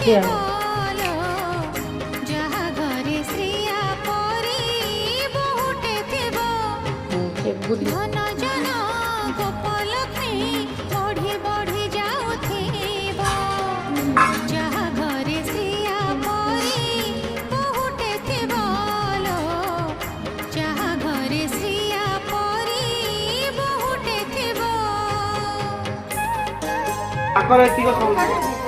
କିଏ ଯାହା ଘରେ ଶ୍ରିୟା ପରି ବହୁଟେ ଥିବ ଧନ ଜନ ଗୋପଲକ୍ଷ୍ମୀ ବଢ଼ି ବଢ଼ି ଯାଉଥିବ ଯାହା ଘରେ ଶ୍ରିୟା ପରି ବହୁଟେ ଥିବ ଯାହା ଘରେ ଶ୍ରିୟା ପରି ବହୁଟେ ଥିବ ତାଙ୍କର ଏତିକ ସବୁ